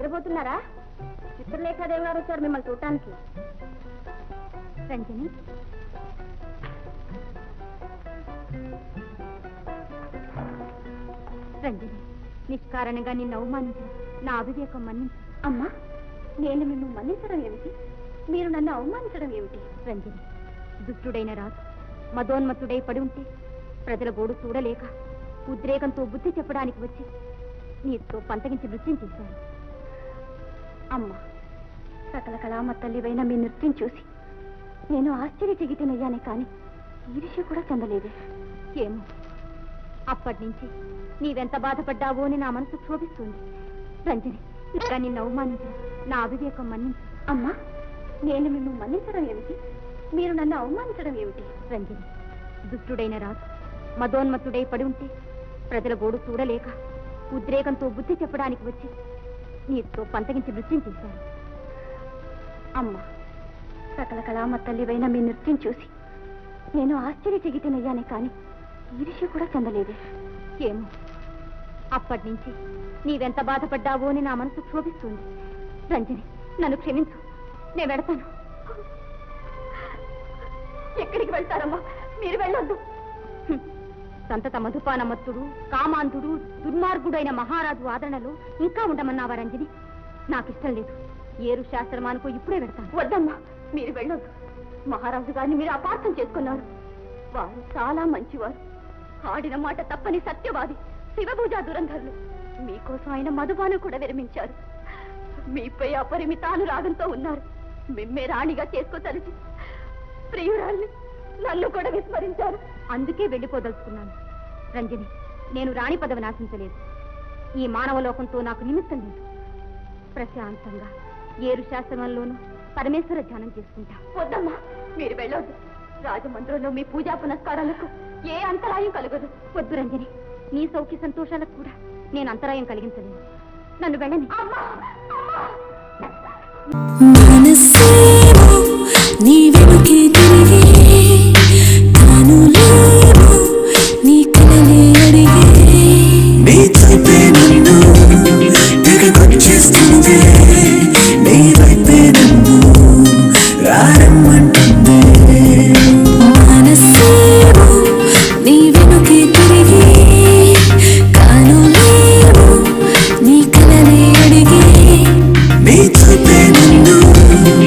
నిద్రపోతున్నారా? చిత్రలేఖాదేవి గారు వచ్చారు మిమ్మల్ని చూడటానికి. రంజని, రంజని, నిష్కారణంగా నిన్ను అవమానించిన నా అవివేకం మన్నించు. అమ్మా, నేను నిన్ను మన్నించడం ఏమిటి? మీరు నన్ను అవమానించడం ఏమిటి? రంజని, దుష్టుడైన రాజు మదోన్మత్తుడై పడి ఉంటే ప్రజల గోడు చూడలేక ఉద్రేకంతో బుద్ధి చెప్పడానికి వచ్చి నీతో పంతగించి నృత్యం చేశాను. అమ్మా, సకల కళామ తల్లివైన మీ నృత్యం చూసి నేను ఆశ్చర్యచకితనయ్యానే కానీ ఈర్ష్య కూడా చెందలేదు. ఏమో, అప్పటి నుంచి నీవెంత బాధపడ్డావో అని నా మనసు క్షోభిస్తుంది. రంజని, ఇంకా నిన్ను అవమానించిన నా అవివేకం మన్నించు. అమ్మా, నేను నిన్ను మన్నించడం ఏమిటి? మీరు నన్ను అవమానించడం ఏమిటి? రంజని, దుష్టుడైన రాజు మదోన్మత్తుడై పడి ఉంటే ప్రజల గోడు చూడలేక ఉద్రేకంతో బుద్ధి చెప్పడానికి వచ్చి నీతో పంతగించి నృత్యం చేశాను. అమ్మా, సకల కళామ తల్లివైన మీ నృత్యం చూసి నేను ఆశ్చర్యచకితనయ్యానే కానీ ఈర్ష్య కూడా చెందలేదు. ఏమో, అప్పటి నుంచి నీవెంత బాధపడ్డావో అని నా మనసు క్షోభిస్తుంది. రంజని, నన్ను క్షమించు, నేను వెడతాను. ఎక్కడికి వెళ్తారమ్మా? మీరు వెళ్ళొద్దు. సంతత మధుపానమత్తుడు, కామాంధుడు, దుర్మార్గుడైన మహారాజు ఆదరణలో ఇంకా ఉండమన్నావా రంజని? నాకిష్టం లేదు. ఏరు శాస్త్రమానుకో ఇప్పుడే వెళ్తాను. వద్దమ్మా, మీరు వెళ్ళొద్దు. మహారాజు గారిని మీరు అపార్థం చేసుకున్నారు. వారు చాలా మంచివారు, ఆడిన మాట తప్పని సత్యవాది, శివభూజ దురంధరులు. మీకోసం ఆయన మధుపానం కూడా విరమించారు. మీపై అపరిమితానురాగంతో ఉన్నారు. మిమ్మే రాణిగా చేసుకోతలిచి ప్రియురాల్ని నన్ను కూడా విస్మరించారు. అందుకే వెళ్ళిపోదలుచుకున్నాను. రంజని, నేను రాణి పదవి నాశించలేదు. ఈ మానవలోకంతో నాకు నిమిత్తం లేదు. ప్రశాంతంగా ఏరు శాస్త్రంలోనూ పరమేశ్వర ధ్యానం చేసుకుంటా. వద్దమ్మా, మీరు వెళ్ళొద్దు. రాజమందిరంలో మీ పూజా పునస్కారాలకు ఏ అంతరాయం కలగదు. వద్దు రంజని, నీ సౌఖ్య సంతోషాలకు కూడా నేను అంతరాయం కలిగించలేను. నన్ను వెళ్ళని. Me too.